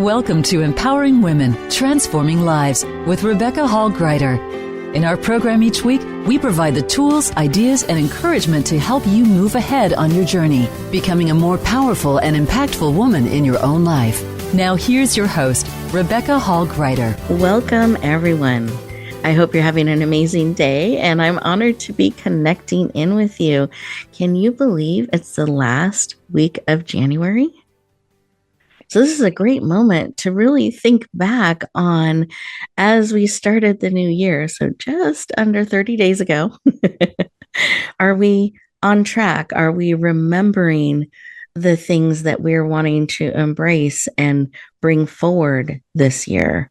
Welcome to Empowering Women, Transforming Lives with Rebecca Hall Gruyter. In our program each week, we provide the tools, ideas, and encouragement to help you move ahead on your journey, becoming a more powerful and impactful woman in your own life. Now here's your host, Rebecca Hall Gruyter. Welcome, everyone. I hope you're having an amazing day, and I'm honored to be connecting in with you. Can you believe it's the last week of January? So this is a great moment to really think back on as we started the new year. So just under 30 days ago, are we on track? Are we remembering the things that we're wanting to embrace and bring forward this year?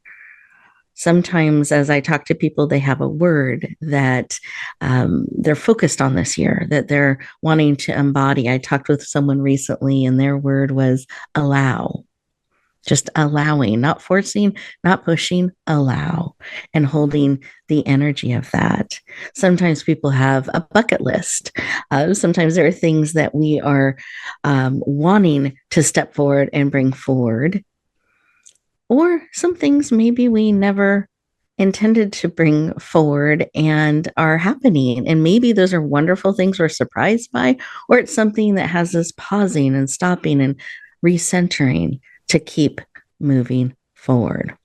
Sometimes as I talk to people, they have a word that they're focused on this year, that they're wanting to embody. I talked with someone recently and their word was allow. Just allowing, not forcing, not pushing, allow, and holding the energy of that. Sometimes people have a bucket list. Sometimes there are things that we are wanting to step forward and bring forward. Or some things maybe we never intended to bring forward and are happening. And maybe those are wonderful things we're surprised by, or it's something that has us pausing and stopping and recentering to keep moving forward.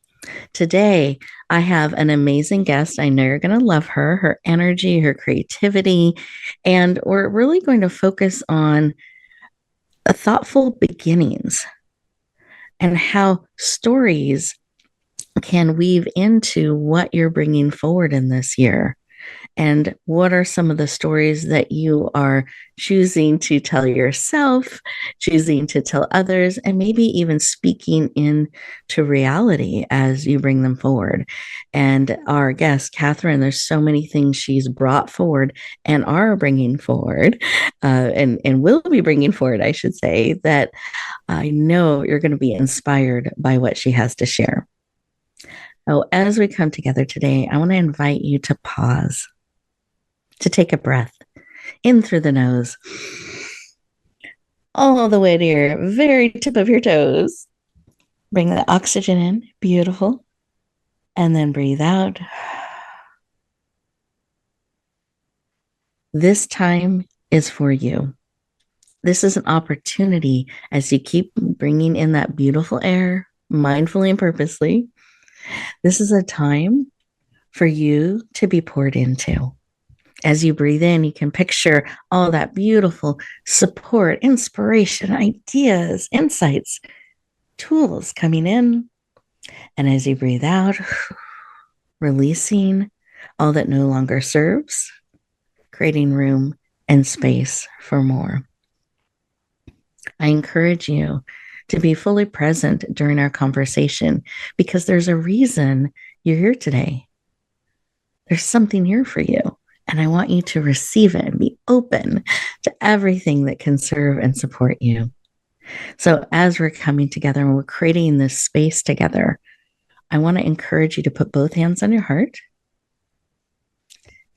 Today, I have an amazing guest. I know you're going to love her, her energy, her creativity, and we're really going to focus on thoughtful beginnings and how stories can weave into what you're bringing forward in this year. And what are some of the stories that you are choosing to tell yourself, choosing to tell others, and maybe even speaking into reality as you bring them forward? And our guest, Cathryn, there's so many things she's brought forward and are bringing forward, and will be bringing forward, I should say, that I know you're going to be inspired by what she has to share. Oh, as we come together today, I want to invite you to pause, to take a breath in through the nose, all the way to your very tip of your toes. Bring the oxygen in, beautiful, and then breathe out. This time is for you. This is an opportunity as you keep bringing in that beautiful air, mindfully and purposely. This is a time for you to be poured into. As you breathe in, you can picture all that beautiful support, inspiration, ideas, insights, tools coming in. And as you breathe out, releasing all that no longer serves, creating room and space for more. I encourage you to be fully present during our conversation because there's a reason you're here today. There's something here for you. And I want you to receive it and be open to everything that can serve and support you. So as we're coming together and we're creating this space together, I want to encourage you to put both hands on your heart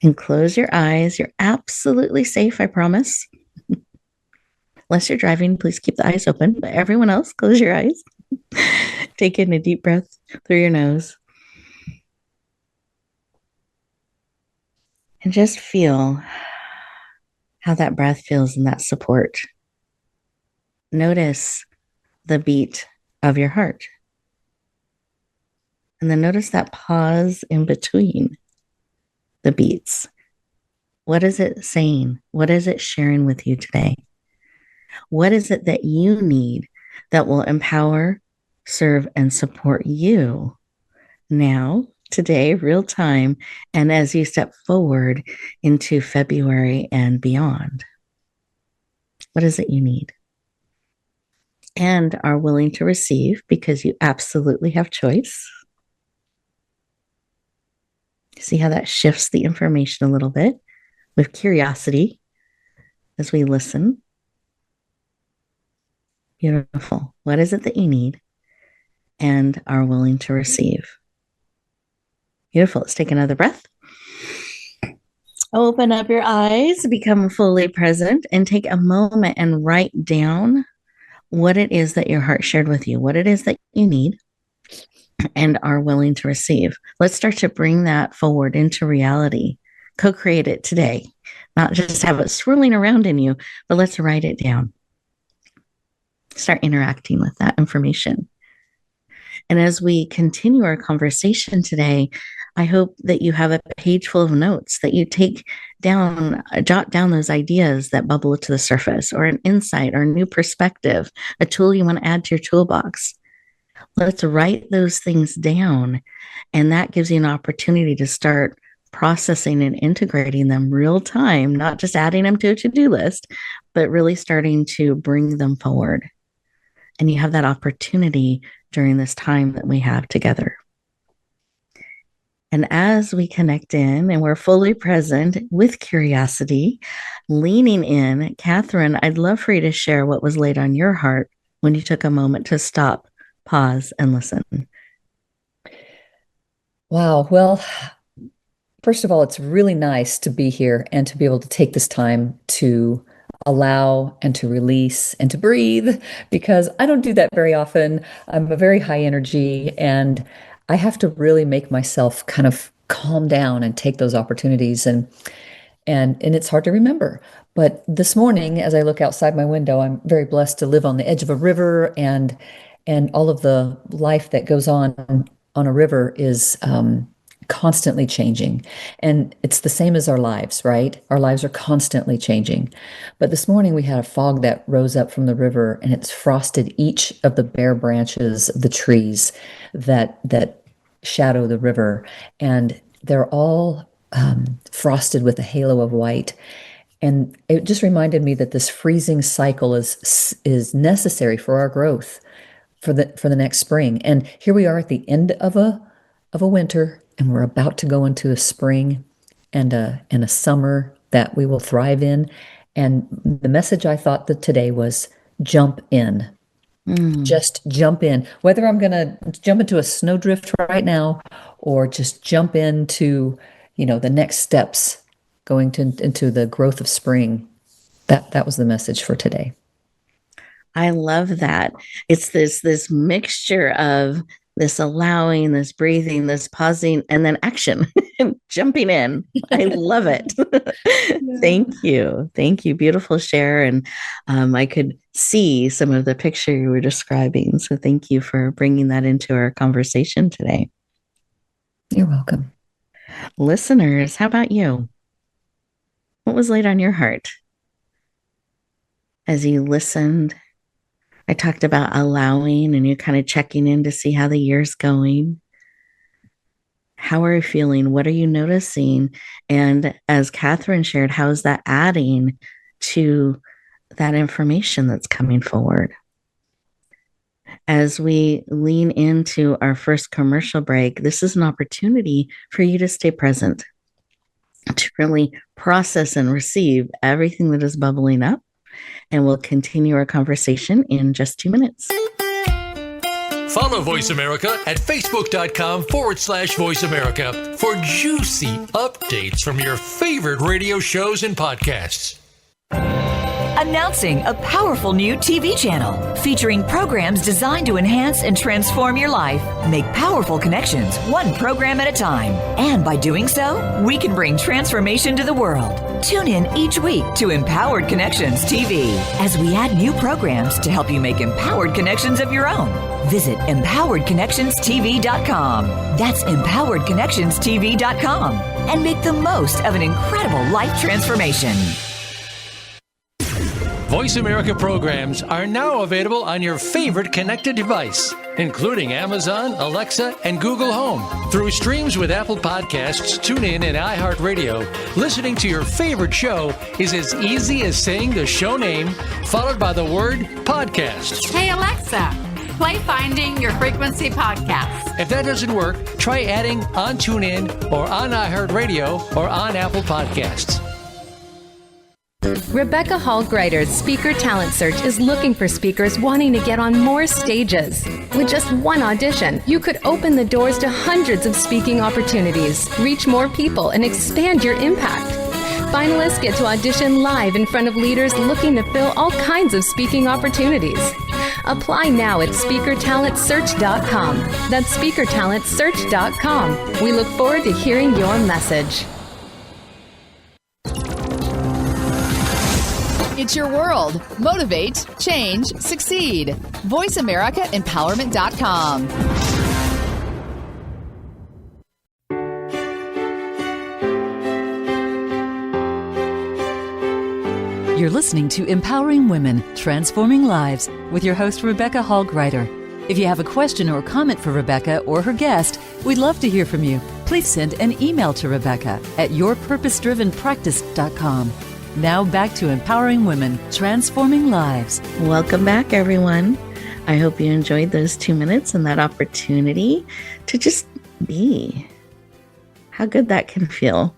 and close your eyes. You're absolutely safe, I promise. Unless you're driving, please keep the eyes open. But everyone else, close your eyes. Take in a deep breath through your nose. And just feel how that breath feels in that support. Notice the beat of your heart. And then notice that pause in between the beats. What is it saying? What is it sharing with you today? What is it that you need that will empower, serve, and support you now, today, real time, and as you step forward into February and beyond? What is it you need? And are willing to receive because you absolutely have choice. See how that shifts the information a little bit with curiosity as we listen. Beautiful. What is it that you need and are willing to receive? Beautiful. Let's take another breath. Open up your eyes, become fully present, and take a moment and write down what it is that your heart shared with you, what it is that you need and are willing to receive. Let's start to bring that forward into reality. Co-create it today, not just have it swirling around in you, but let's write it down. Start interacting with that information. And as we continue our conversation today, I hope that you have a page full of notes that you take down, jot down those ideas that bubble to the surface, or an insight or a new perspective, a tool you want to add to your toolbox. Let's write those things down. And that gives you an opportunity to start processing and integrating them real time, not just adding them to a to-do list, but really starting to bring them forward. And you have that opportunity during this time that we have together. And as we connect in and we're fully present with curiosity, leaning in, Cathryn, I'd love for you to share what was laid on your heart when you took a moment to stop, pause, and listen. Wow. Well, first of all, it's really nice to be here and to be able to take this time to allow and to release and to breathe, because I don't do that very often. I'm a very high energy, and I have to really make myself kind of calm down and take those opportunities. And it's hard to remember. But this morning, as I look outside my window, I'm very blessed to live on the edge of a river, and all of the life that goes on a river is constantly changing. And it's the same as our lives, right? Our lives are constantly changing. But this morning we had a fog that rose up from the river, and it's frosted each of the bare branches of the trees that shadow the river. And they're all frosted with a halo of white. And it just reminded me that this freezing cycle is necessary for our growth for the next spring. And here we are at the end of a winter, and we're about to go into a spring and a summer that we will thrive in. And the message I thought that today was jump in. Just jump in. Whether I'm going to jump into a snowdrift right now or just jump into, the next steps going into the growth of spring. That was the message for today. I love that. It's this mixture of this allowing, this breathing, this pausing, and then action, jumping in. I love it. Thank you. Thank you. Beautiful share. And I could see some of the picture you were describing. So thank you for bringing that into our conversation today. You're welcome. Listeners, how about you? What was laid on your heart as you listened? I talked about allowing, and you're kind of checking in to see how the year's going. How are you feeling? What are you noticing? And as Cathryn shared, how is that adding to that information that's coming forward? As we lean into our first commercial break, this is an opportunity for you to stay present, to really process and receive everything that is bubbling up. And we'll continue our conversation in just 2 minutes. Follow Voice America at facebook.com/Voice America for juicy updates from your favorite radio shows and podcasts. Announcing a powerful new TV channel featuring programs designed to enhance and transform your life. Make powerful connections, one program at a time. And by doing so, we can bring transformation to the world. Tune in each week to Empowered Connections TV as we add new programs to help you make empowered connections of your own. Visit empoweredconnectionstv.com. That's empoweredconnectionstv.com. And make the most of an incredible life transformation. Voice America programs are now available on your favorite connected device, including Amazon, Alexa, and Google Home. Through streams with Apple Podcasts, TuneIn, and iHeartRadio, listening to your favorite show is as easy as saying the show name followed by the word podcast. Hey, Alexa, play Finding Your Frequency podcast. If that doesn't work, try adding on TuneIn or on iHeartRadio or on Apple Podcasts. Rebecca Hall Gruyter's Speaker Talent Search is looking for speakers wanting to get on more stages. With just one audition, you could open the doors to hundreds of speaking opportunities, reach more people, and expand your impact. Finalists get to audition live in front of leaders looking to fill all kinds of speaking opportunities. Apply now at speakertalentsearch.com. That's speakertalentsearch.com. We look forward to hearing your message. It's your world. Motivate, change, succeed. VoiceAmericaEmpowerment.com. You're listening to Empowering Women, Transforming Lives with your host, Rebecca Hall Gruyter. If you have a question or comment for Rebecca or her guest, we'd love to hear from you. Please send an email to Rebecca at yourpurposedrivenpractice.com. Now back to Empowering Women, Transforming Lives. Welcome back, everyone. I hope you enjoyed those 2 minutes and that opportunity to just be. How good that can feel.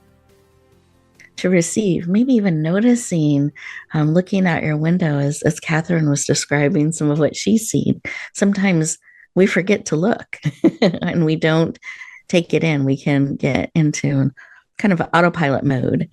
To receive, maybe even noticing, looking out your window as Cathryn was describing some of what she's seen. Sometimes we forget to look and we don't take it in. We can get into kind of autopilot mode.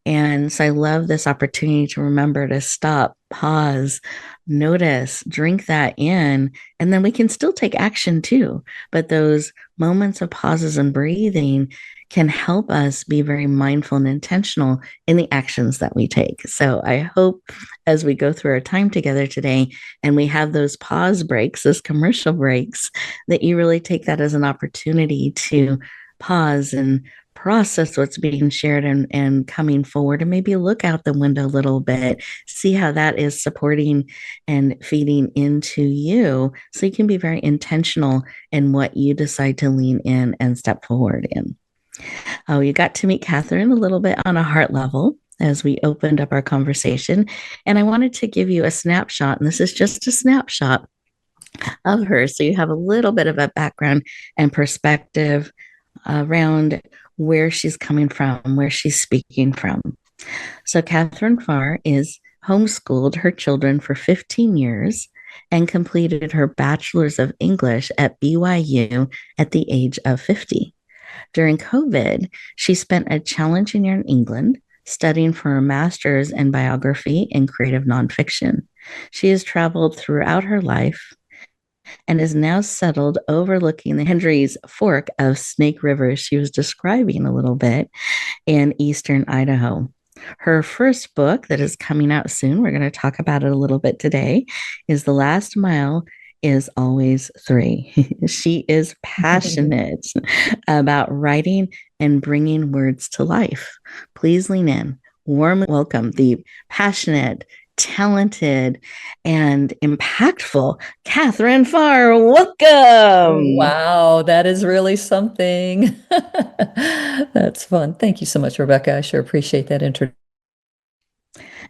And so I love this opportunity to remember to stop, pause, notice, drink that in, and then we can still take action too. But those moments of pauses and breathing can help us be very mindful and intentional in the actions that we take. So I hope as we go through our time together today and we have those pause breaks, those commercial breaks, that you really take that as an opportunity to pause and process what's being shared and coming forward, and maybe look out the window a little bit, see how that is supporting and feeding into you so you can be very intentional in what you decide to lean in and step forward in. Oh, you got to meet Cathryn a little bit on a heart level as we opened up our conversation. And I wanted to give you a snapshot, and this is just a snapshot of her. So you have a little bit of a background and perspective around where she's coming from, where she's speaking from. So Cathryn Farr is homeschooled her children for 15 years and completed her bachelor's of English at BYU at the age of 50. During COVID, she spent a challenging year in England studying for a master's in biography and creative nonfiction. She has traveled throughout her life and is now settled overlooking the Hendry's Fork of Snake River she was describing a little bit in eastern Idaho. Her first book that is coming out soon, we're going to talk about it a little bit today, is The Last Mile is Always 3. She is passionate about writing and bringing words to life. Please lean in. Warmly welcome the passionate, talented, and impactful Cathryn Farr. Welcome. Wow, that is really something. That's fun. Thank you so much, Rebecca. I sure appreciate that introduction.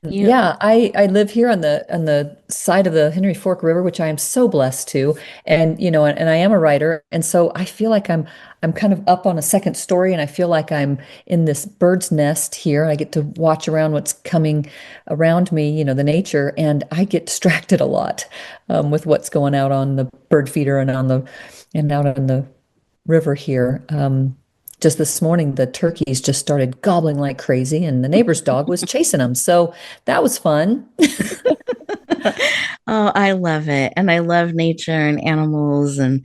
Yeah, I live here on the side of the Henry Fork River, which I am so blessed to, and and I am a writer, and so I feel like I'm kind of up on a second story, and I feel like I'm in this bird's nest here. I get to watch around what's coming around me, the nature, and I get distracted a lot with what's going out on the bird feeder and out on the river here. Just this morning, the turkeys just started gobbling like crazy, and the neighbor's dog was chasing them. So that was fun. Oh, I love it. And I love nature and animals and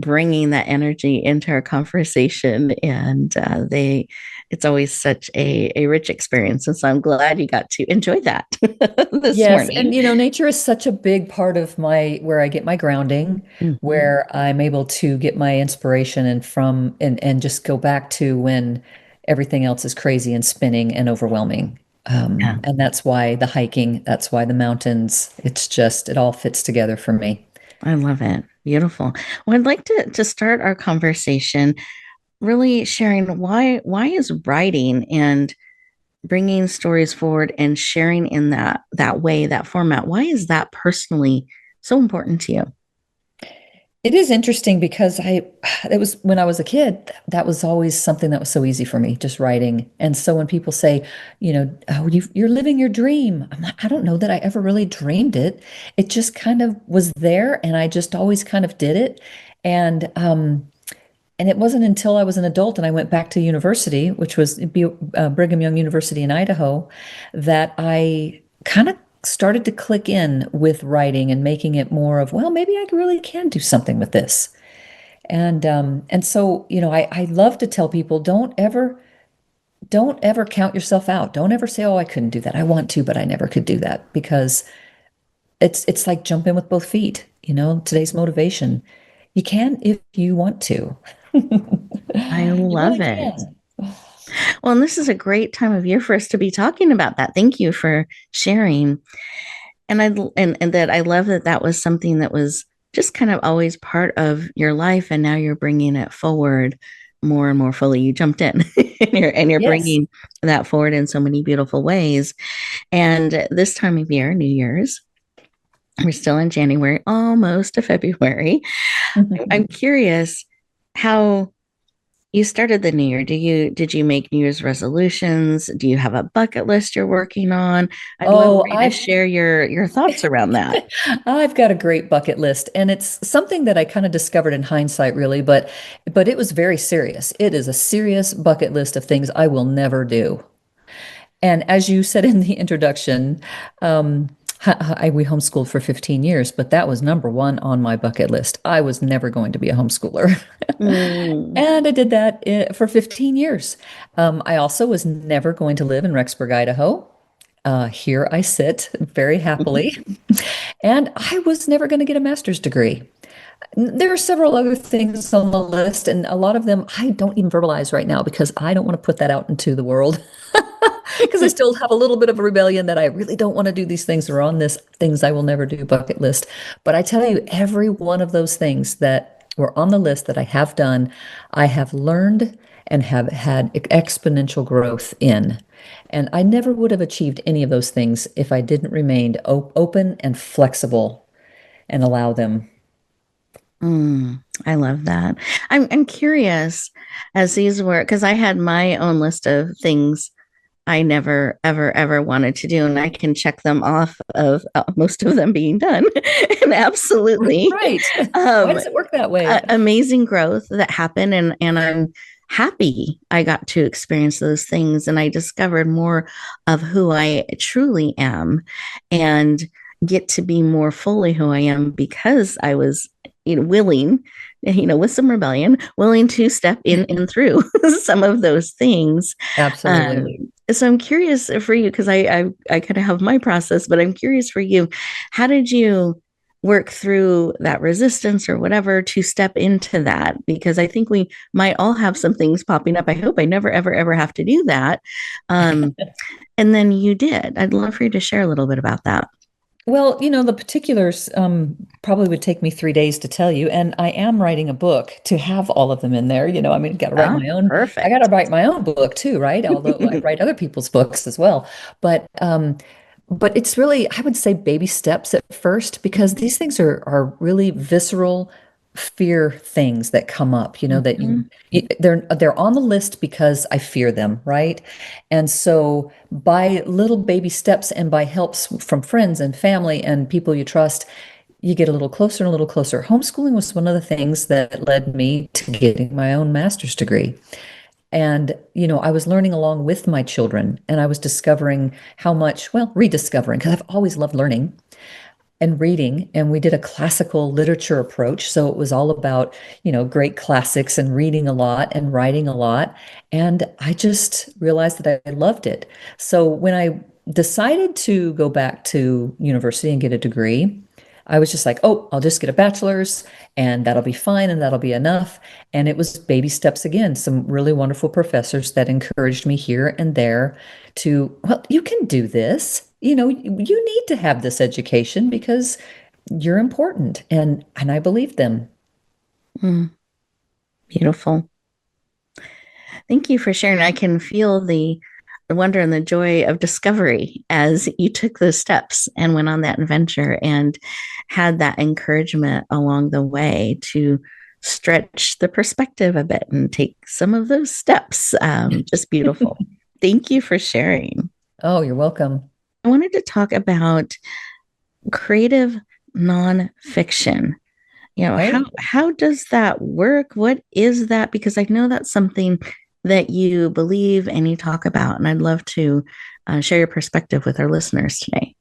bringing that energy into our conversation. And it's always such a rich experience. And so I'm glad you got to enjoy that this morning. And nature is such a big part of where I get my grounding, where I'm able to get my inspiration and just go back to when everything else is crazy and spinning and overwhelming. And that's why the hiking, that's why the mountains, it all fits together for me. I love it. Beautiful. Well, I'd like to start our conversation really sharing why is writing and bringing stories forward and sharing in that way, that format, why is that personally so important to you? It is interesting because it was when I was a kid, that was always something that was so easy for me, just writing. And so when people say, oh, you're living your dream, I'm like, I don't know that I ever really dreamed it. It just kind of was there, and I just always kind of did it. And it wasn't until I was an adult and I went back to university, which was Brigham Young University in Idaho, that I kind of started to click in with writing and making it more of, well, maybe I really can do something with this. And so, I love to tell people, don't ever count yourself out. Don't ever say, oh, I couldn't do that. I want to, but I never could do that, because it's like jump in with both feet. Today's motivation. You can if you want to. I You love really it. can. Well, and this is a great time of year for us to be talking about that. Thank you for sharing. And that I love that was something that was just kind of always part of your life, and now you're bringing it forward more and more fully. You jumped in and you're Yes. bringing that forward in so many beautiful ways. And this time of year, New Year's, we're still in January, almost to February. I'm curious how you started the new year. Did you make New Year's resolutions? Do you have a bucket list you're working on? I'd love for you to share your thoughts around that. I've got a great bucket list, and it's something that I kind of discovered in hindsight, really, but it was very serious. It is a serious bucket list of things I will never do. And as you said in the introduction, we homeschooled for 15 years, but that was number one on my bucket list. I was never going to be a homeschooler. And I did that for 15 years. I also was never going to live in Rexburg, Idaho. Here I sit very happily. And I was never going to get a master's degree. There are several other things on the list, and a lot of them I don't even verbalize right now because I don't want to put that out into the world. Because I still have a little bit of a rebellion that I really don't want to do these things, or on this things I will never do bucket list. But I tell you, every one of those things that were on the list that I have done, I have learned and have had exponential growth in. And I never would have achieved any of those things if I didn't remain open and flexible and allow them. I love that. I'm curious, as these were, because I had my own list of things I never, ever, ever wanted to do. And I can check them off of most of them being done. And absolutely. Right. Why does it work that way? Amazing growth that happened. And I'm happy I got to experience those things. And I discovered more of who I truly am and get to be more fully who I am because I was willing, with some rebellion, willing to step in and through some of those things. Absolutely. So I'm curious for you, because I kind of have my process, but I'm curious for you, how did you work through that resistance or whatever to step into that? Because I think we might all have some things popping up. I hope I never, ever, ever have to do that. And then you did. I'd love for you to share a little bit about that. Well, the particulars probably would take me 3 days to tell you, and I am writing a book to have all of them in there. Got to write my own. Perfect. I got to write my own book too, right? Although I write other people's books as well, but it's really, I would say, baby steps at first, because these things are really visceral fear things that come up, that they're on the list because I fear them, right? And so by little baby steps and by helps from friends and family and people you trust, you get a little closer and a little closer. Homeschooling was one of the things that led me to getting my own master's degree. And, I was learning along with my children, and I was discovering how much, rediscovering, because I've always loved learning and reading. And we did a classical literature approach. So it was all about, great classics and reading a lot and writing a lot. And I just realized that I loved it. So when I decided to go back to university and get a degree, I was just like, oh, I'll just get a bachelor's and that'll be fine and that'll be enough. And it was baby steps again. Some really wonderful professors that encouraged me here and there to, well, you can do this. You need to have this education because you're important. And I believe them. Beautiful. Thank you for sharing. I can feel the wonder and the joy of discovery as you took those steps and went on that adventure and had that encouragement along the way to stretch the perspective a bit and take some of those steps. Just beautiful. Thank you for sharing. Oh, you're welcome. I wanted to talk about creative nonfiction. How does that work? What is that? Because I know that's something that you believe and you talk about, and I'd love to share your perspective with our listeners today.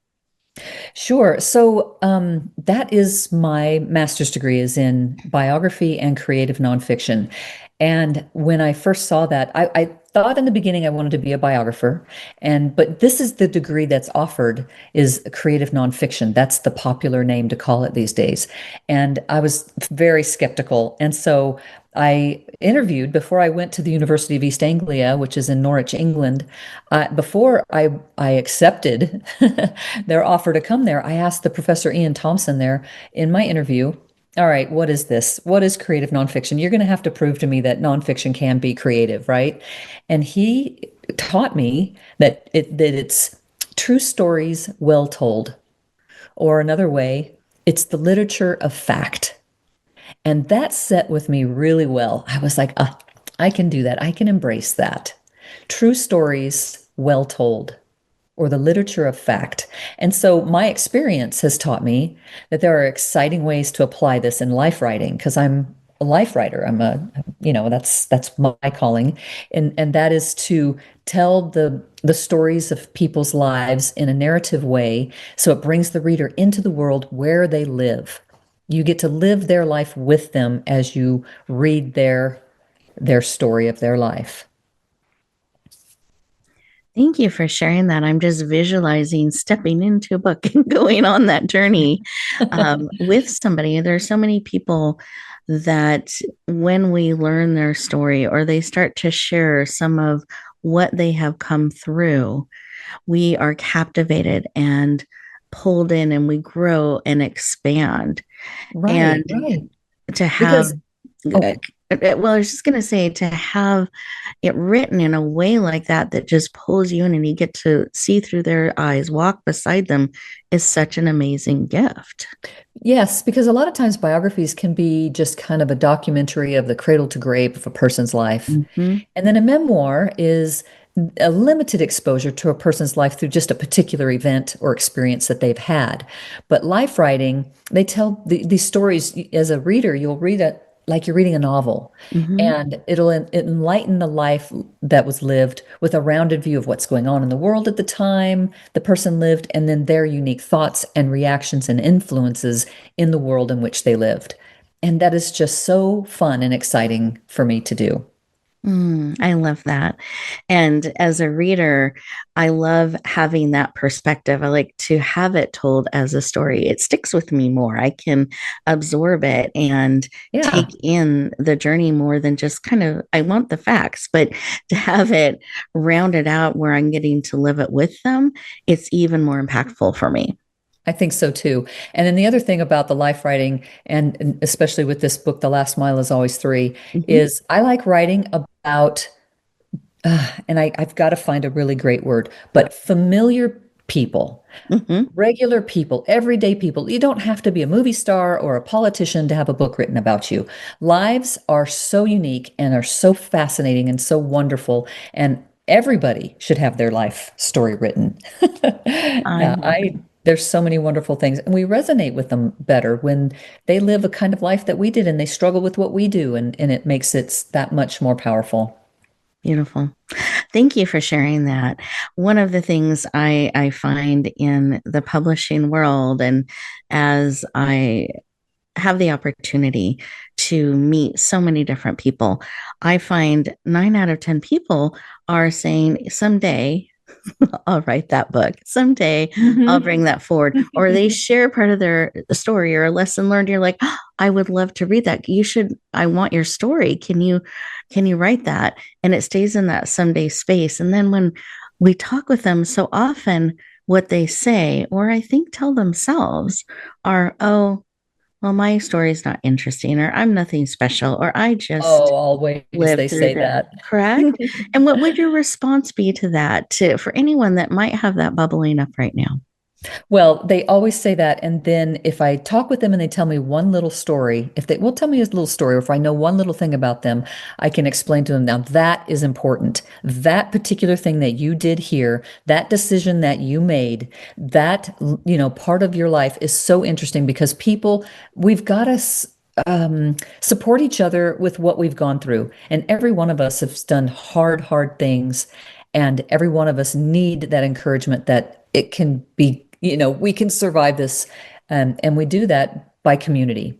Sure. So that is my master's degree is in biography and creative nonfiction. And when I first saw that, I thought in the beginning I wanted to be a biographer. But this is the degree that's offered is creative nonfiction. That's the popular name to call it these days. And I was very skeptical. And so I interviewed before I went to the University of East Anglia, which is in Norwich, England. Before I accepted their offer to come there, I asked the professor Ian Thompson there in my interview, all right, what is this? What is creative nonfiction? You're going to have to prove to me that nonfiction can be creative, right? And he taught me that it's true stories well told, or another way, it's the literature of fact. And that set with me really well. I was like, I can do that. I can embrace that. True stories well told, or the literature of fact. And so my experience has taught me that there are exciting ways to apply this in life writing because I'm a life writer. That's my calling. And that is to tell the stories of people's lives in a narrative way so it brings the reader into the world where they live. You get to live their life with them as you read their story of their life. Thank you for sharing that. I'm just visualizing stepping into a book and going on that journey with somebody. There are so many people that when we learn their story or they start to share some of what they have come through, we are captivated and pulled in and we grow and expand. Right, and right. To have, Because, well, I was just going to say to have it written in a way like that, that just pulls you in and you get to see through their eyes, walk beside them is such an amazing gift. yes, because a lot of times biographies can be just kind of a documentary of the cradle to grave of a person's life. Mm-hmm. And then a memoir is a limited exposure to a person's life through just a particular event or experience that they've had. But life writing, they tell these stories as a reader, you'll read it like you're reading a novel, Mm-hmm. and it'll enlighten the life that was lived with a rounded view of what's going on in the world at the time the person lived, and then their unique thoughts and reactions and influences in the world in which they lived. And that is just so fun and exciting for me to do. I love that. And as a reader, I love having that perspective. I like to have it told as a story. It sticks with me more. I can absorb it and Yeah. take in the journey more than just kind of, I want the facts, but to have it rounded out where I'm getting to live it with them, it's even more impactful for me. I think so too. And then the other thing about the life writing, and especially with this book, The Last Mile is Always Three, is I like writing about, and I've got to find a really great word, but familiar people, Mm-hmm. regular people, everyday people. You don't have to be a movie star or a politician to have a book written about you. Lives are so unique and are so fascinating and so wonderful. And everybody should have their life story written. There's so many wonderful things, and we resonate with them better when they live a kind of life that we did and they struggle with what we do, and it makes it that much more powerful. Beautiful. Thank you for sharing that. One of the things I find in the publishing world, and as I have the opportunity to meet so many different people, I find 9 out of 10 people are saying, someday I'll write that book. Someday I'll bring that forward. Or they share part of their story or a lesson learned. You're like, oh, I would love to read that. You should, I want your story. Can you write that? And it stays in that someday space. And then when we talk with them, so often what they say, or I think tell themselves, are, oh, well, my story is not interesting, or I'm nothing special, or I just Always live they through say that. that. Correct. And what would your response be to that, for anyone that might have that bubbling up right now? Well, they always say that. And then if I talk with them and they tell me one little story, if they will tell me a little story, or if I know one little thing about them, I can explain to them, now that is important. That particular thing that you did here, that decision that you made, that, part of your life is so interesting because we've got to support each other with what we've gone through. And every one of us has done hard things. And every one of us need that encouragement that it can be we can survive this. And we do that by community,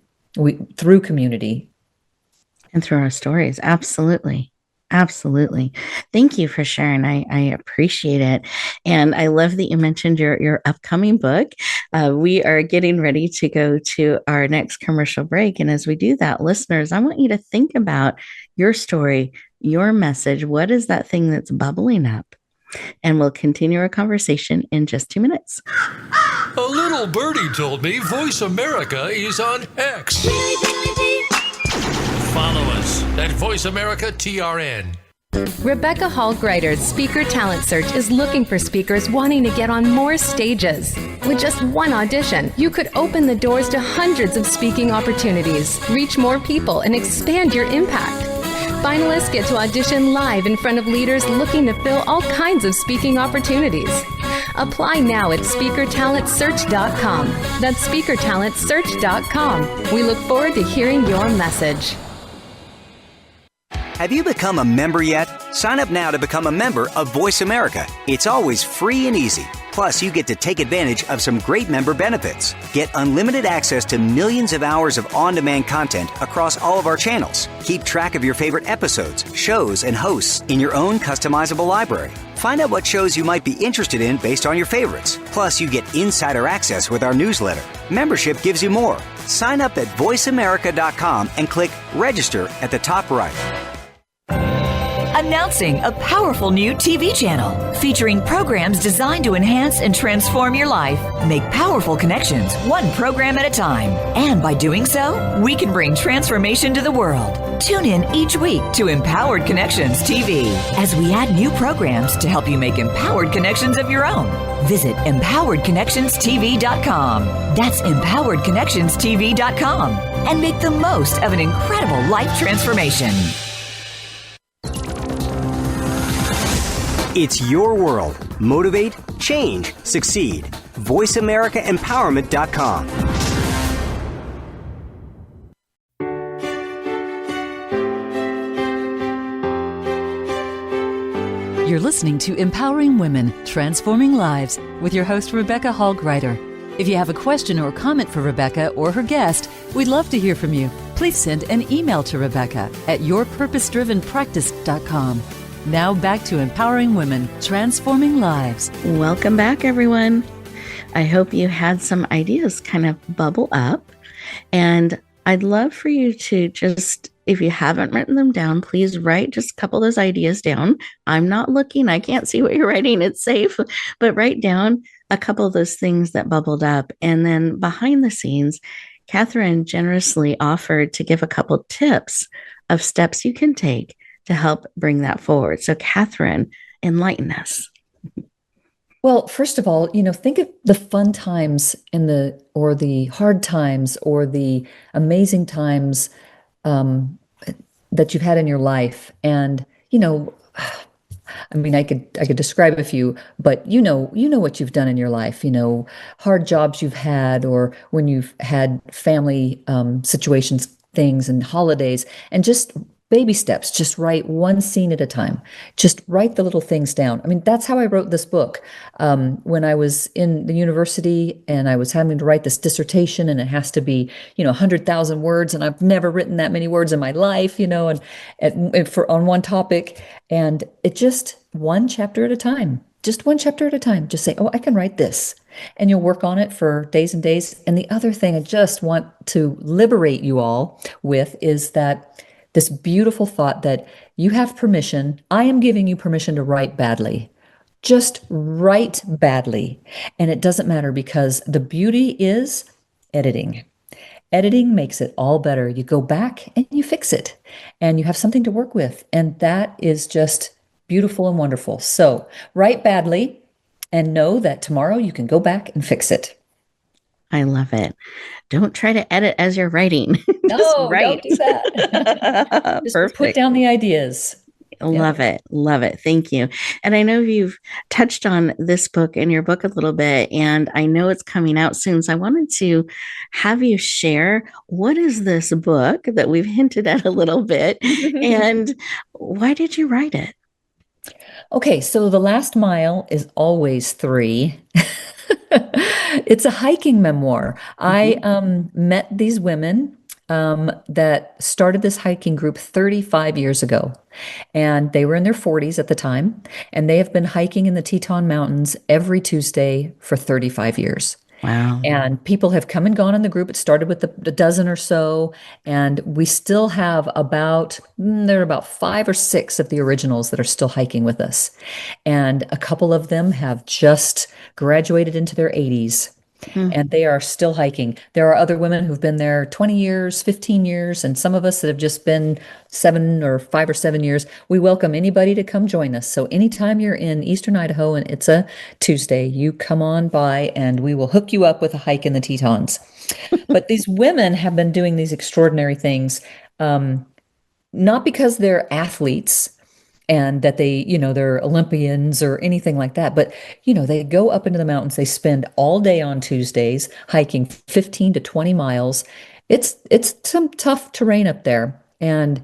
through community. And through our stories. Absolutely. Absolutely. Thank you for sharing. I appreciate it. And I love that you mentioned your upcoming book. We are getting ready to go to our next commercial break. And as we do that, listeners, I want you to think about your story, your message. What is that thing that's bubbling up? And we'll continue our conversation in just 2 minutes. A little birdie told me Voice America is on X. Follow us at Voice America TRN. Rebecca Hall Gruyter's Speaker Talent Search is looking for speakers wanting to get on more stages. With just one audition, you could open the doors to hundreds of speaking opportunities, reach more people, and expand your impact. Finalists get to audition live in front of leaders looking to fill all kinds of speaking opportunities. Apply now at speakertalentsearch.com. That's speakertalentsearch.com. We look forward to hearing your message. Have you become a member yet? Sign up now to become a member of Voice America. It's always free and easy. Plus, you get to take advantage of some great member benefits. Get unlimited access to millions of hours of on-demand content across all of our channels. Keep track of your favorite episodes, shows, and hosts in your own customizable library. Find out what shows you might be interested in based on your favorites. Plus, you get insider access with our newsletter. Membership gives you more. Sign up at voiceamerica.com and click register at the top right. Announcing a powerful new TV channel featuring programs designed to enhance and transform your life. Make powerful connections, one program at a time. And by doing so, we can bring transformation to the world. Tune in each week to Empowered Connections TV as we add new programs to help you make empowered connections of your own. Visit empoweredconnectionstv.com. That's empoweredconnectionstv.com. And make the most of an incredible life transformation. It's your world. Motivate, change, succeed. VoiceAmericaEmpowerment.com. You're listening to Empowering Women, Transforming Lives with your host, Rebecca Hall Gruyter. If you have a question or comment for Rebecca or her guest, we'd love to hear from you. Please send an email to Rebecca at yourpurposedrivenpractice.com. Now back to Empowering Women, Transforming Lives. Welcome back, everyone. I hope you had some ideas kind of bubble up. And I'd love for you to just, if you haven't written them down, please write just a couple of those ideas down. I'm not looking. I can't see what you're writing. It's safe. But write down a couple of those things that bubbled up. And then behind the scenes, Cathryn generously offered to give a couple tips of steps you can take to help bring that forward. So Cathryn, enlighten us. Well, first of all, think of the fun times or the hard times or the amazing times that you've had in your life. And, I could describe a few, but you know what you've done in your life, hard jobs you've had, or when you've had family situations, things and holidays, and just baby steps. Just write one scene at a time. Just write the little things down. That's how I wrote this book. When I was in the university and I was having to write this dissertation, and it has to be, 100,000 words, and I've never written that many words in my life, and on one topic, and it just one chapter at a time. Just one chapter at a time. Just say, oh, I can write this. And you'll work on it for days and days. And the other thing I just want to liberate you all with is that this beautiful thought that you have permission. I am giving you permission to write badly. Just write badly. And it doesn't matter, because the beauty is editing. Editing makes it all better. You go back and you fix it, and you have something to work with. And that is just beautiful and wonderful. So write badly and know that tomorrow you can go back and fix it. I love it. Don't try to edit as you're writing. No, don't do that. Just Perfect. Put down the ideas. Love it. Love it. Thank you. And I know you've touched on this book in your book a little bit, and I know it's coming out soon. So I wanted to have you share, what is this book that we've hinted at a little bit, and why did you write it? Okay, so the last mile is always 3. It's a hiking memoir. I met these women that started this hiking group 35 years ago, and they were in their 40s at the time, and they have been hiking in the Teton Mountains every Tuesday for 35 years. Wow. And people have come and gone in the group. It started with a dozen or so, and we still have there are about 5 or 6 of the originals that are still hiking with us. And a couple of them have just graduated into their 80s, and they are still hiking. There are other women who've been there 20 years, 15 years, and some of us that have just been 5 or 7 years. We welcome anybody to come join us. So anytime you're in Eastern Idaho and it's a Tuesday, you come on by and we will hook you up with a hike in the Tetons. But these women have been doing these extraordinary things, not because they're athletes and that they're Olympians or anything like that. But, they go up into the mountains. They spend all day on Tuesdays hiking 15 to 20 miles. It's some tough terrain up there. And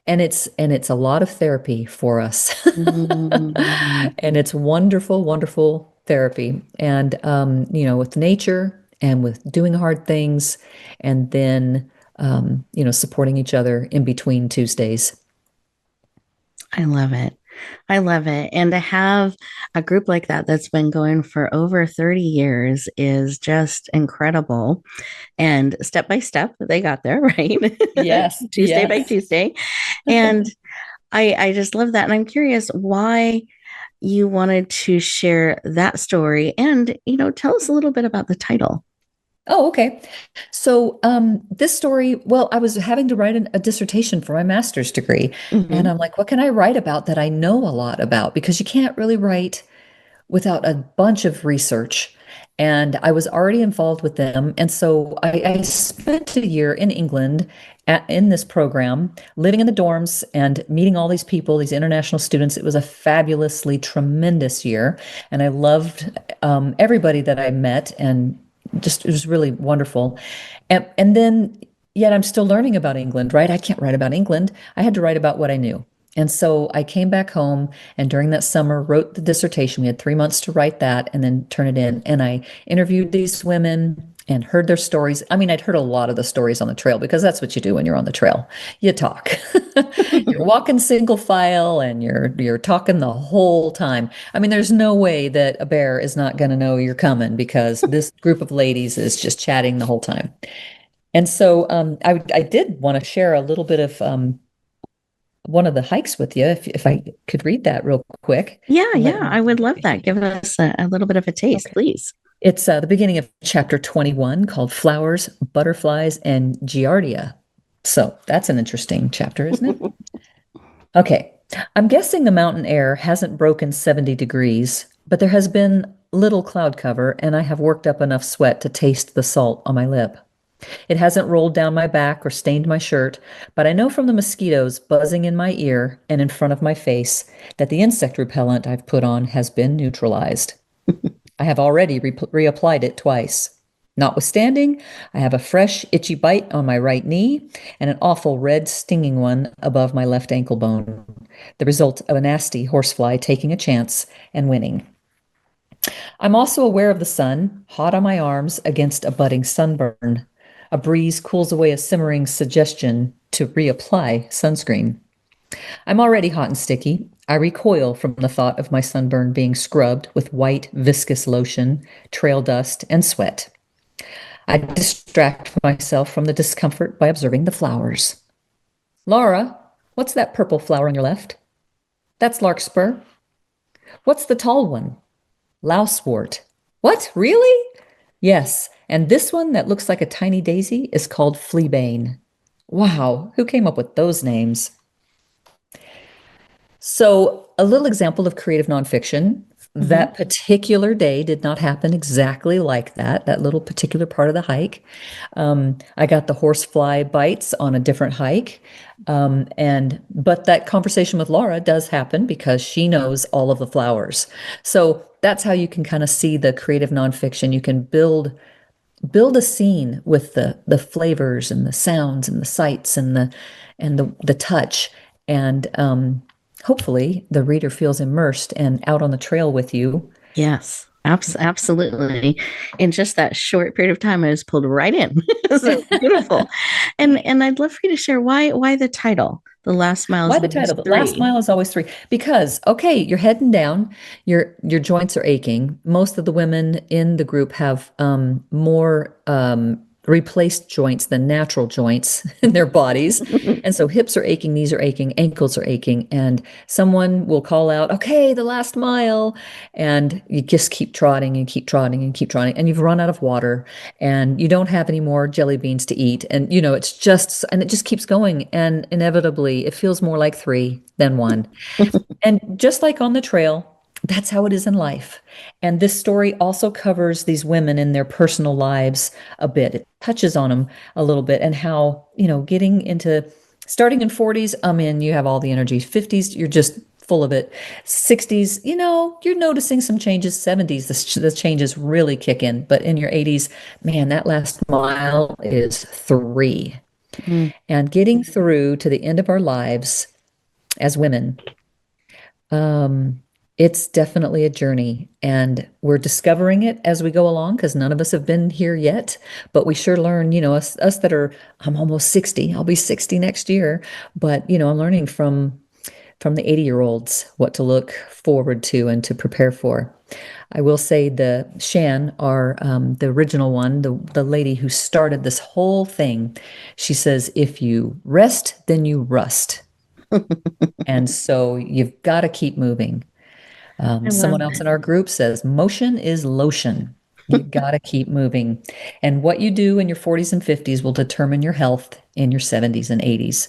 it's a lot of therapy for us. And it's wonderful, wonderful therapy. And, with nature and with doing hard things, and then, supporting each other in between Tuesdays. I love it. I love it. And to have a group like that that's been going for over 30 years is just incredible. And step by step, they got there, right? Yes. Tuesday by Tuesday. And I just love that. And I'm curious why you wanted to share that story and, tell us a little bit about the title. Oh, okay. So this story, well, I was having to write a dissertation for my master's degree. And I'm like, what can I write about that I know a lot about? Because you can't really write without a bunch of research. And I was already involved with them. And so I spent a year in England in this program, living in the dorms and meeting all these people, these international students. It was a fabulously tremendous year. And I loved everybody that I met, and it was really wonderful. And then yet I'm still learning about England, right? I can't write about England. I had to write about what I knew. And so I came back home, and during that summer wrote the dissertation. We had 3 months to write that and then turn it in. And I interviewed these women and heard their stories. I mean, I'd heard a lot of the stories on the trail, because that's what you do when you're on the trail. You talk. You're walking single file and you're talking the whole time. I mean, there's no way that a bear is not going to know you're coming, because this group of ladies is just chatting the whole time. And so I did want to share a little bit of one of the hikes with you, if I could read that real quick. Yeah, I would love that. Give us a little bit of a taste, please. It's the beginning of chapter 21, called Flowers, Butterflies, and Giardia. So that's an interesting chapter, isn't it? Okay. I'm guessing the mountain air hasn't broken 70 degrees, but there has been little cloud cover, and I have worked up enough sweat to taste the salt on my lip. It hasn't rolled down my back or stained my shirt, but I know from the mosquitoes buzzing in my ear and in front of my face that the insect repellent I've put on has been neutralized. I have already reapplied it twice. Notwithstanding, I have a fresh, itchy bite on my right knee and an awful red, stinging one above my left ankle bone, the result of a nasty horsefly taking a chance and winning. I'm also aware of the sun, hot on my arms against a budding sunburn. A breeze cools away a simmering suggestion to reapply sunscreen. I'm already hot and sticky. I recoil from the thought of my sunburn being scrubbed with white, viscous lotion, trail dust, and sweat. I distract myself from the discomfort by observing the flowers. Laura, what's that purple flower on your left? That's larkspur. What's the tall one? Lousewort. What, really? Yes, and this one that looks like a tiny daisy is called fleabane. Wow, who came up with those names? So, a little example of creative nonfiction. That particular day did not happen exactly like that little particular part of the hike. I got the horsefly bites on a different hike. But that conversation with Laura does happen because she knows all of the flowers. So that's how you can kind of see the creative nonfiction. You can build a scene with the flavors and the sounds and the sights and the touch. And hopefully the reader feels immersed and out on the trail with you. Yes. Absolutely. In just that short period of time, I was pulled right in. So beautiful. And I'd love for you to share why the title, The Last Mile is Why the always title? The last three. mile is always three. Because, okay, you're heading down, your joints are aching. Most of the women in the group have more replaced joints than natural joints in their bodies. And so hips are aching, knees are aching, ankles are aching, and someone will call out, okay, the last mile. And you just keep trotting and keep trotting and keep trotting, and you've run out of water and you don't have any more jelly beans to eat. And, it's just, and it just keeps going. And inevitably, it feels more like three than one. And just like on the trail, that's how it is in life. And this story also covers these women in their personal lives a bit. It touches on them a little bit, and how, getting into starting in 40s, you have all the energy. 50s, you're just full of it. 60s, you're noticing some changes. 70s, the changes really kick in. But in your 80s, man, that last mile is three. Mm. And getting through to the end of our lives as women, it's definitely a journey, and we're discovering it as we go along, because none of us have been here yet, but we sure learn, us that are, I'm almost 60, I'll be 60 next year, but, I'm learning from the 80-year-olds what to look forward to and to prepare for. I will say the Shan, the original one, the lady who started this whole thing, she says, if you rest, then you rust. And so you've got to keep moving. Someone else in our group says, motion is lotion. You got to keep moving. And what you do in your 40s and 50s will determine your health in your 70s and 80s.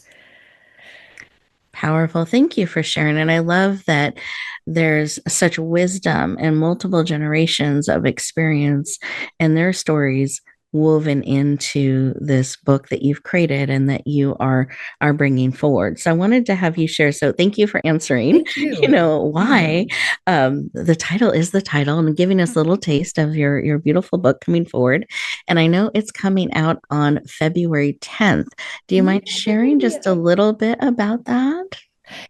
Powerful. Thank you for sharing. And I love that there's such wisdom and multiple generations of experience and their stories woven into this book that you've created and that you are bringing forward. So I wanted to have you share. So thank you for answering, why the title is the title, and giving us a little taste of your beautiful book coming forward. And I know it's coming out on February 10th. Do you mind sharing just a little bit about that?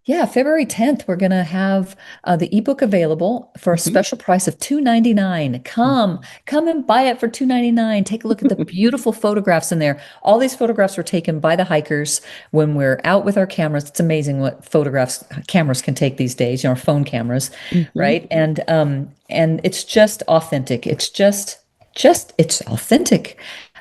Yeah, February 10th, we're going to have the ebook available for a special price of $2.99. Come and buy it for $2.99. Take a look at the beautiful photographs in there. All these photographs were taken by the hikers when we're out with our cameras. It's amazing what cameras can take these days, our phone cameras, right? And it's just authentic. It's authentic.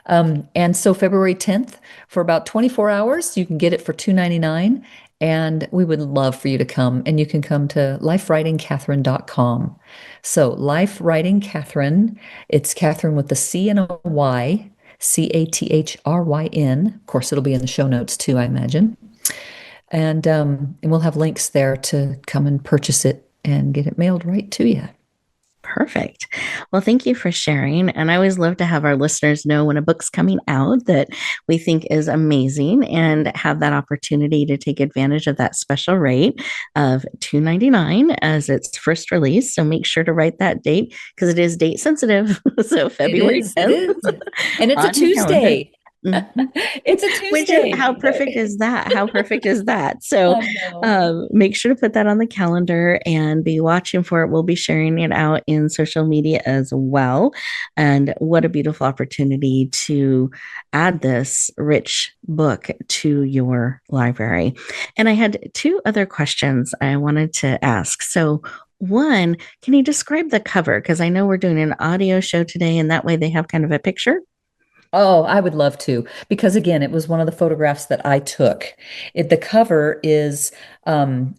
And so February 10th, for about 24 hours, you can get it for $2.99. And we would love for you to come, and you can come to lifewritingcathryn.com. So Life Writing Cathryn, it's Cathryn with the C and a Y, Cathryn. Of course, it'll be in the show notes too, I imagine. And we'll have links there to come and purchase it and get it mailed right to you. Perfect. Well, thank you for sharing. And I always love to have our listeners know when a book's coming out that we think is amazing, and have that opportunity to take advantage of that special rate of $2.99 as its first release. So make sure to write that date, because it is date sensitive. So February 10th. It is. And it's a Tuesday. It's a Tuesday. How perfect is that? How perfect is that? So make sure to put that on the calendar and be watching for it. We'll be sharing it out in social media as well. And what a beautiful opportunity to add this rich book to your library. And I had two other questions I wanted to ask. So one, can you describe the cover? Because I know we're doing an audio show today, and that way they have kind of a picture. Oh, I would love to, because again, it was one of the photographs that I took. The cover is,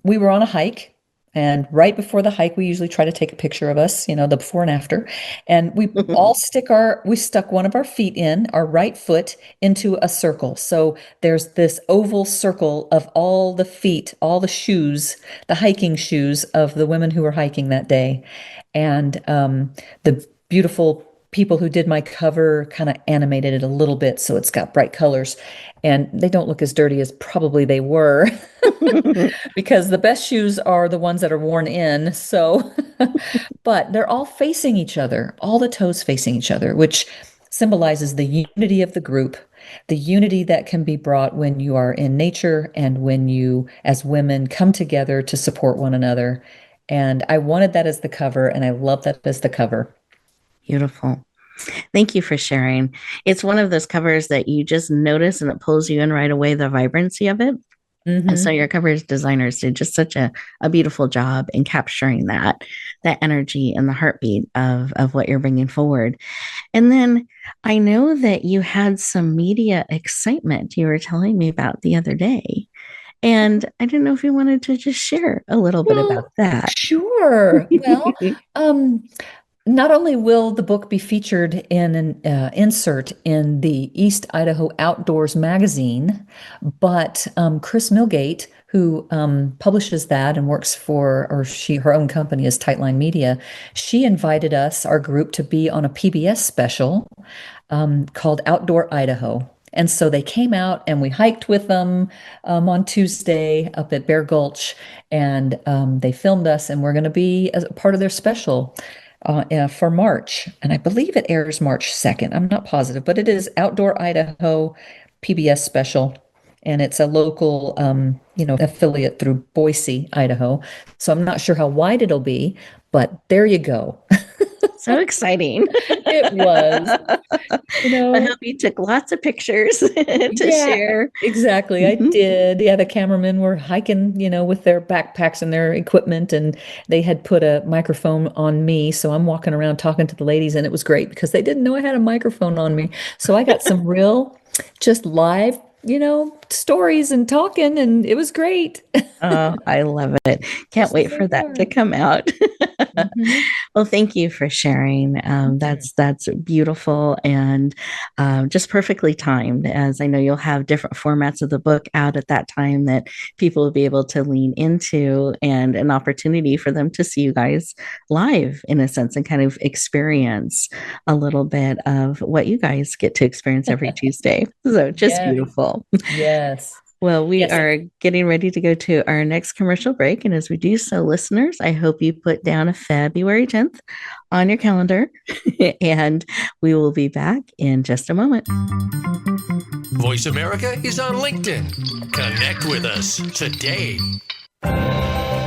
we were on a hike, and right before the hike, we usually try to take a picture of us, the before and after. And we we stuck one of our feet our right foot into a circle. So there's this oval circle of all the feet, all the shoes, the hiking shoes of the women who were hiking that day. And the beautiful people who did my cover kind of animated it a little bit, so it's got bright colors, and they don't look as dirty as probably they were because the best shoes are the ones that are worn in. So, but they're all facing each other, all the toes facing each other, which symbolizes the unity of the group, the unity that can be brought when you are in nature and when you, as women, come together to support one another And I wanted that as the cover, and I love that as the cover. Beautiful. Thank you for sharing. It's one of those covers that you just notice and it pulls you in right away, the vibrancy of it. And so your cover designers did just such a beautiful job in capturing that energy and the heartbeat of what you're bringing forward. And then I know that you had some media excitement you were telling me about the other day. And I didn't know if you wanted to just share a little bit about that. Sure. Well, not only will the book be featured in an insert in the East Idaho Outdoors magazine, but Chris Milgate, who publishes that and works for, her own company is Tightline Media, she invited us, our group, to be on a PBS special called Outdoor Idaho. And so they came out and we hiked with them on Tuesday up at Bear Gulch, and they filmed us, and we're going to be as a part of their special for March. And I believe it airs March 2nd. I'm not positive, but it is Outdoor Idaho PBS special. And it's a local, affiliate through Boise, Idaho. So I'm not sure how wide it'll be, but there you go. So exciting. It was. I hope you took lots of pictures to share. Exactly. I did. Yeah, the cameramen were hiking, with their backpacks and their equipment, and they had put a microphone on me. So I'm walking around talking to the ladies, and it was great because they didn't know I had a microphone on me. So I got some real just live stories and talking, and it was great. Oh, I love it. Can't wait for that to come out. Well, thank you for sharing. That's beautiful and just perfectly timed, as I know you'll have different formats of the book out at that time that people will be able to lean into, and an opportunity for them to see you guys live in a sense and kind of experience a little bit of what you guys get to experience every Tuesday. So just beautiful. Yes. Well, we are getting ready to go to our next commercial break. And as we do so, listeners, I hope you put down a February 10th on your calendar, and we will be back in just a moment. Voice America is on LinkedIn. Connect with us today.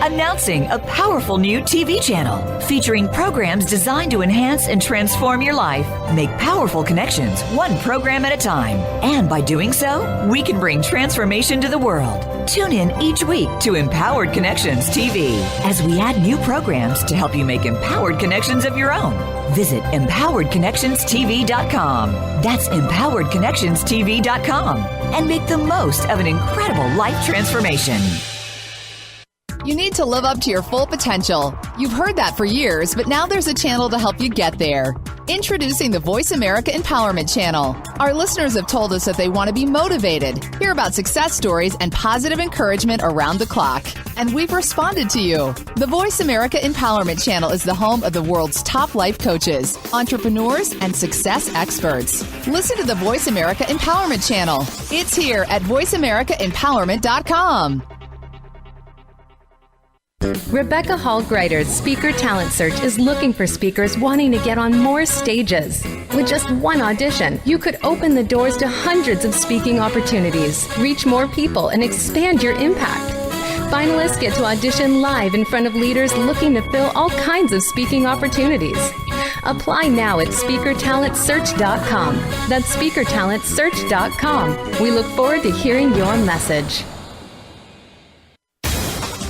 Announcing a powerful new TV channel featuring programs designed to enhance and transform your life. Make powerful connections, one program at a time. And by doing so, we can bring transformation to the world. Tune in each week to Empowered Connections TV as we add new programs to help you make empowered connections of your own. Visit empoweredconnectionstv.com. That's empoweredconnectionstv.com. And make the most of an incredible life transformation. You need to live up to your full potential. You've heard that for years, but now there's a channel to help you get there. Introducing the Voice America Empowerment Channel. Our listeners have told us that they want to be motivated, hear about success stories, and positive encouragement around the clock. And we've responded to you. The Voice America Empowerment Channel is the home of the world's top life coaches, entrepreneurs, and success experts. Listen to the Voice America Empowerment Channel. It's here at voiceamericaempowerment.com. Rebecca Hall Gruyter's Speaker Talent Search is looking for speakers wanting to get on more stages. With just one audition, you could open the doors to hundreds of speaking opportunities, reach more people, and expand your impact. Finalists get to audition live in front of leaders looking to fill all kinds of speaking opportunities. Apply now at speakertalentsearch.com. That's speakertalentsearch.com. We look forward to hearing your message.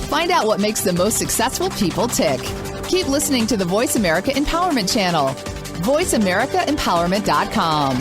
Find out what makes the most successful people tick. Keep listening to the Voice America Empowerment Channel. voiceamericaempowerment.com.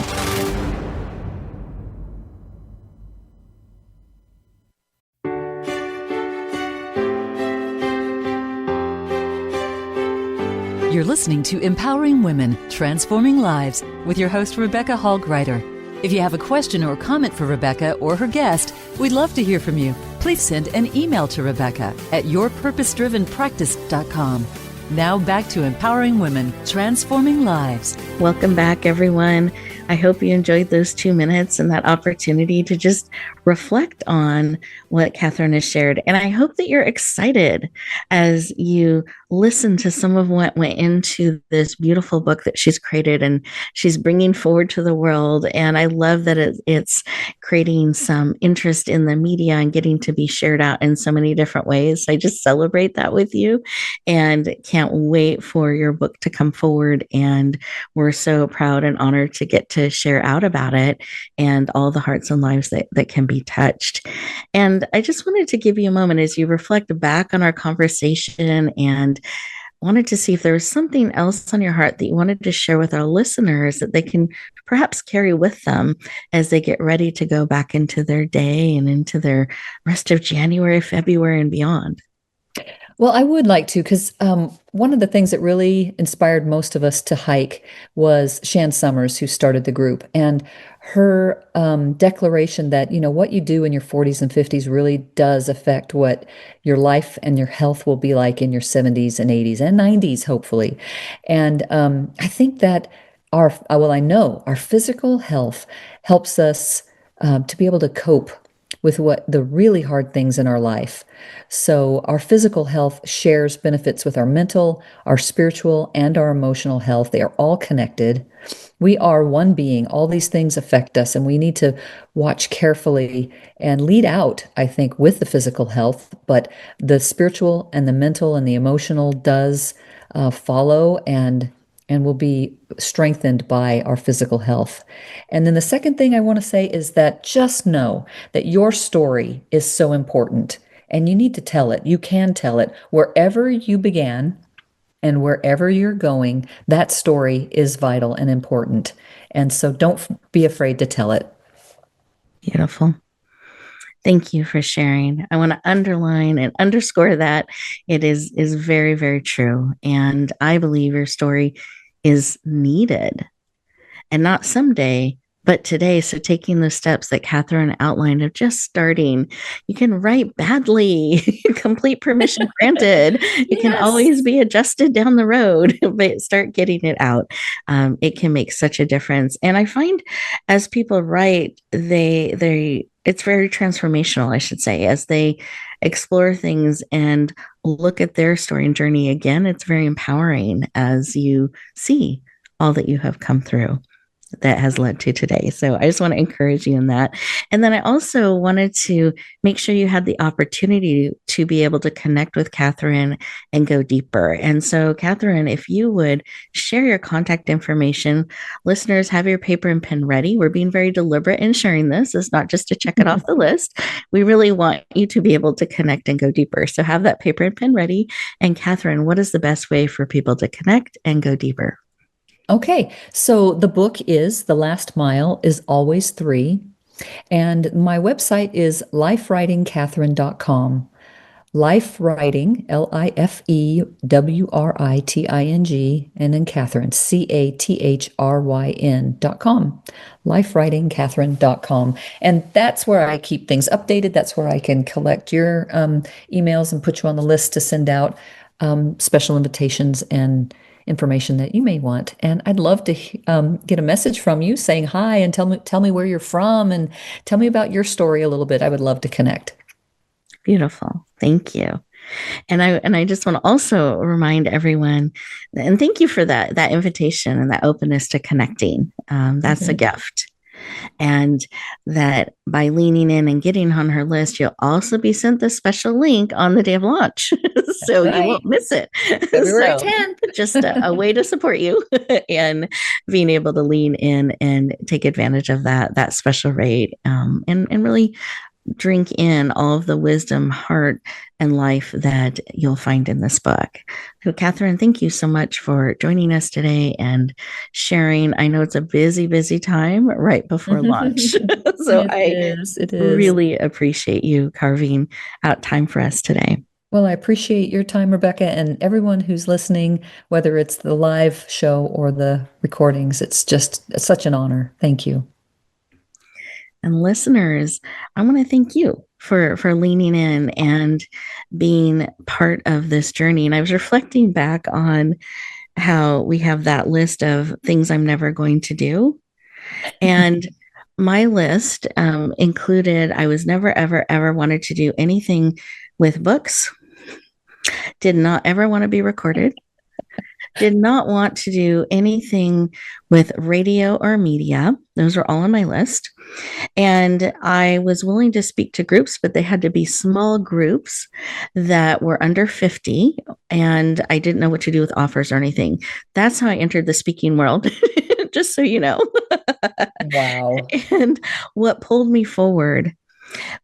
You're listening to Empowering Women, Transforming Lives with your host, Rebecca Hall Gruyter. If you have a question or comment for Rebecca or her guest, we'd love to hear from you. Please send an email to Rebecca at yourpurposedrivenpractice.com. Now back to Empowering Women, Transforming Lives. Welcome back, everyone. I hope you enjoyed those 2 minutes and that opportunity to just reflect on what Cathryn has shared. And I hope that you're excited as you listen to some of what went into this beautiful book that she's created and she's bringing forward to the world. And I love that it's creating some interest in the media and getting to be shared out in so many different ways. I just celebrate that with you and can't wait for your book to come forward. And we're so proud and honored to get to share out about it and all the hearts and lives that can be touched. And I just wanted to give you a moment as you reflect back on our conversation and wanted to see if there was something else on your heart that you wanted to share with our listeners that they can perhaps carry with them as they get ready to go back into their day and into their rest of January, February, and beyond. Well, I would like to, because one of the things that really inspired most of us to hike was Shan Summers, who started the group, and her declaration that, what you do in your 40s and 50s really does affect what your life and your health will be like in your 70s and 80s and 90s, hopefully. And I think that I know our physical health helps us to be able to cope with what the really hard things in our life. So our physical health shares benefits with our mental, our spiritual, and our emotional health. They are all connected. We are one being. All these things affect us, and we need to watch carefully and lead out, I think, with the physical health, but the spiritual and the mental and the emotional does follow and will be strengthened by our physical health. And then the second thing I want to say is that just know that your story is so important and you need to tell it. You can tell it wherever you began and wherever you're going. That story is vital and important. And so don't be afraid to tell it. Beautiful. Thank you for sharing. I want to underline and underscore that it is very, very true. And I believe your story is needed, and not someday, but today. So taking the steps that Cathryn outlined of just starting, you can write badly, complete permission granted. It can always be adjusted down the road, but start getting it out. It can make such a difference. And I find as people write, it's very transformational, I should say, as they explore things and look at their story and journey again. It's very empowering as you see all that you have come through that has led to today. So I just want to encourage you in that. And then I also wanted to make sure you had the opportunity to be able to connect with Cathryn and go deeper. And so Cathryn, if you would share your contact information, listeners, have your paper and pen ready. We're being very deliberate in sharing this. It's not just to check it off the list. We really want you to be able to connect and go deeper. So have that paper and pen ready. And Cathryn, what is the best way for people to connect and go deeper? Okay, so the book is The Last Mile is Always 3, and my website is lifewritingcathryn.com. Lifewriting, LIFEWRITING, and then Cathryn, CATHRYN.com. Lifewritingcathryn.com. And that's where I keep things updated. That's where I can collect your emails and put you on the list to send out special invitations and information that you may want. And I'd love to get a message from you saying hi and tell me where you're from and tell me about your story a little bit. I would love to connect. Beautiful. Thank you. And I just want to also remind everyone, and thank you for that invitation and that openness to connecting. That's a gift. And that by leaning in and getting on her list, you'll also be sent the special link on the day of launch. So you won't miss it. February 10th. Just a way to support you and being able to lean in and take advantage of that special rate and really drink in all of the wisdom, heart, and life that you'll find in this book. So, Cathryn, thank you so much for joining us today and sharing. I know it's a busy, busy time right before launch. So it is. Really appreciate you carving out time for us today. Well, I appreciate your time, Rebecca, and everyone who's listening, whether it's the live show or the recordings. It's such an honor. Thank you. And listeners, I want to thank you for leaning in and being part of this journey. And I was reflecting back on how we have that list of things I'm never going to do. And my list included, I was never, ever, ever wanted to do anything with books. Did not ever want to be recorded. Did not want to do anything with radio or media. Those are all on my list. And I was willing to speak to groups, but they had to be small groups that were under 50. And I didn't know what to do with offers or anything. That's how I entered the speaking world, just so you know. Wow. And what pulled me forward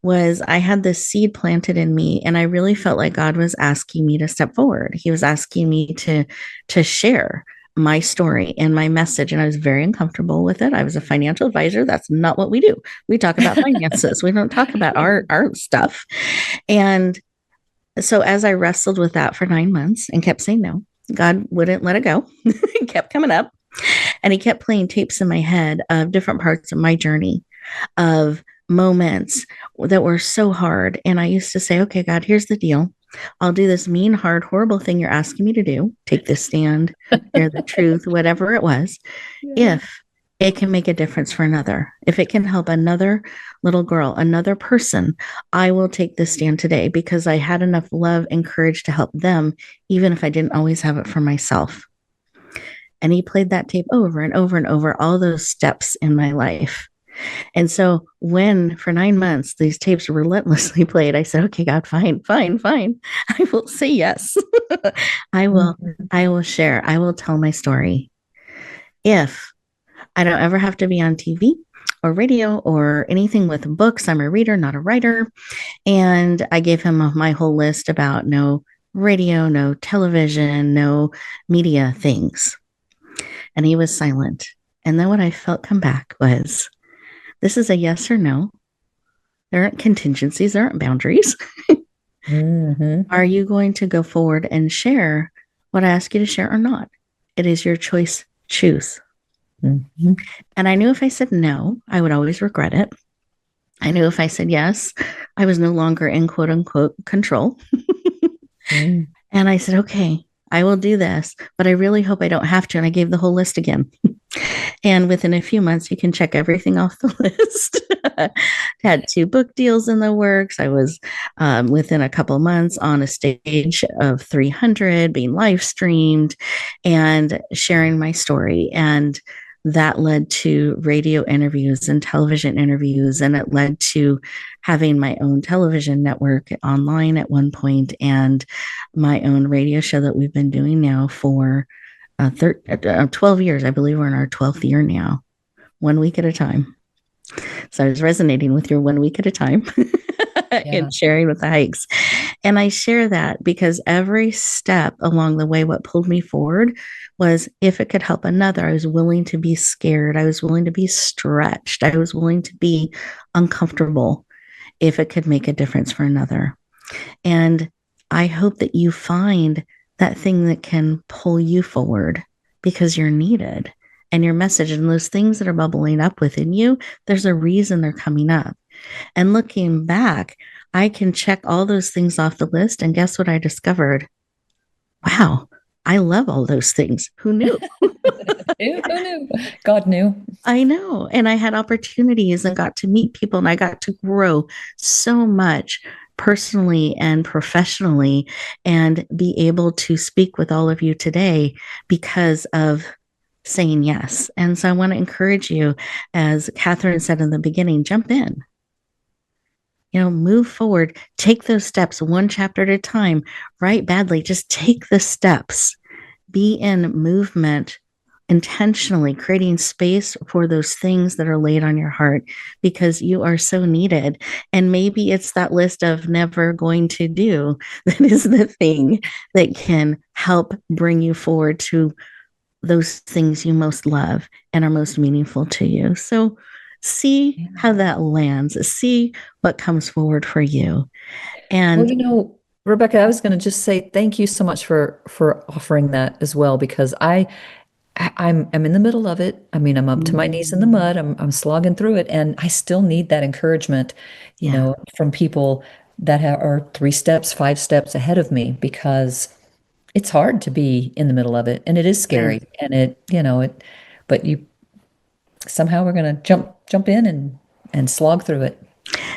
was I had this seed planted in me, and I really felt like God was asking me to step forward. He was asking me to share my story and my message, and I was very uncomfortable with it. I was a financial advisor. That's not what we do. We talk about finances. We don't talk about our stuff. And so as I wrestled with that for 9 months and kept saying no, God wouldn't let it go. It kept coming up, and he kept playing tapes in my head of different parts of my journey, of moments that were so hard. And I used to say, okay, God, here's the deal. I'll do this mean, hard, horrible thing you're asking me to do. Take this stand, share the truth, whatever it was. Yeah. If it can make a difference for another, if it can help another little girl, another person, I will take this stand today because I had enough love and courage to help them, even if I didn't always have it for myself. And he played that tape over and over and over, all those steps in my life. And so when for 9 months, these tapes relentlessly played, I said, okay, God, fine. I will say yes. I will share. I will tell my story. If I don't ever have to be on TV or radio or anything with books, I'm a reader, not a writer. And I gave him my whole list about no radio, no television, no media things. And he was silent. And then what I felt come back was, this is a yes or no. There aren't contingencies. There aren't boundaries. Mm-hmm. Are you going to go forward and share what I ask you to share or not? It is your choice. Choose. Mm-hmm. And I knew if I said no, I would always regret it. I knew if I said yes, I was no longer in quote unquote control. And I said, okay, I will do this, but I really hope I don't have to. And I gave the whole list again. And within a few months, you can check everything off the list. Had 2 book deals in the works. I was within a couple months on a stage of 300 being live streamed and sharing my story. And that led to radio interviews and television interviews. And it led to having my own television network online at one point and my own radio show that we've been doing now for 12 years. I believe we're in our 12th year now, 1 week at a time. So I was resonating with your 1 week at a time and sharing with the hikes. And I share that because every step along the way, what pulled me forward was if it could help another, I was willing to be scared. I was willing to be stretched. I was willing to be uncomfortable if it could make a difference for another. And I hope that you find that thing that can pull you forward because you're needed and your message and those things that are bubbling up within you, there's a reason they're coming up. And looking back, I can check all those things off the list. And guess what I discovered? Wow, I love all those things. Who knew? Who knew? God knew. I know. And I had opportunities and got to meet people and I got to grow so much personally and professionally and be able to speak with all of you today because of saying yes. And so I want to encourage you, as Cathryn said in the beginning, jump in. Move forward, take those steps one chapter at a time. Write badly, just take the steps. Be in movement intentionally, creating space for those things that are laid on your heart because you are so needed. And maybe it's that list of never going to do that is the thing that can help bring you forward to those things you most love and are most meaningful to you. So see how that lands, see what comes forward for you. And Rebecca, I was going to just say thank you so much for offering that as well, because I'm in the middle of it. I mean, I'm up to my knees in the mud. I'm slogging through it, and I still need that encouragement, from people that are 3 steps, 5 steps ahead of me, because it's hard to be in the middle of it, and it is scary, and but somehow we're going to jump in and slog through it.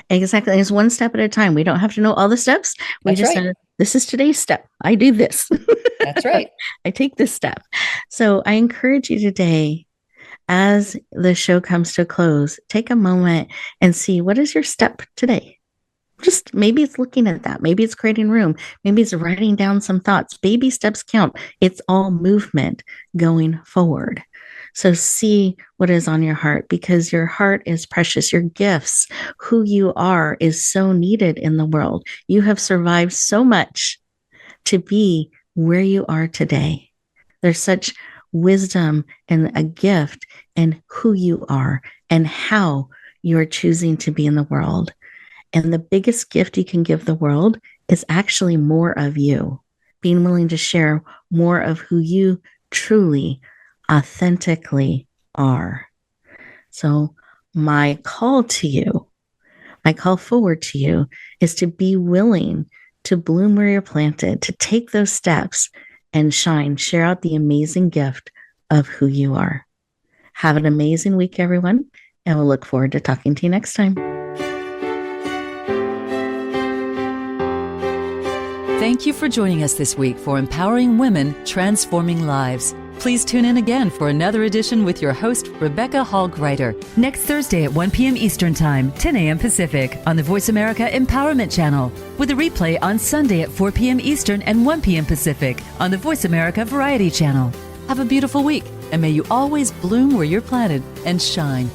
Exactly. It's one step at a time. We don't have to know all the steps. We just this is today's step. I do this. That's right. I take this step. So I encourage you today, as the show comes to a close, take a moment and see, what is your step today? Just maybe it's looking at that. Maybe it's creating room. Maybe it's writing down some thoughts. Baby steps count. It's all movement going forward. So see what is on your heart, because your heart is precious. Your gifts, who you are, is so needed in the world. You have survived so much to be where you are today. There's such wisdom and a gift in who you are and how you are choosing to be in the world. And the biggest gift you can give the world is actually more of you, being willing to share more of who you truly, authentically are. So my call to you, my call forward to you, is to be willing to bloom where you're planted, to take those steps and shine, share out the amazing gift of who you are. Have an amazing week, everyone, and we'll look forward to talking to you next time. Thank you for joining us this week for Empowering Women, Transforming Lives. Please tune in again for another edition with your host, Rebecca Hall Gruyter, next Thursday at 1 p.m. Eastern Time, 10 a.m. Pacific, on the Voice America Empowerment Channel, with a replay on Sunday at 4 p.m. Eastern and 1 p.m. Pacific on the Voice America Variety Channel. Have a beautiful week, and may you always bloom where you're planted and shine.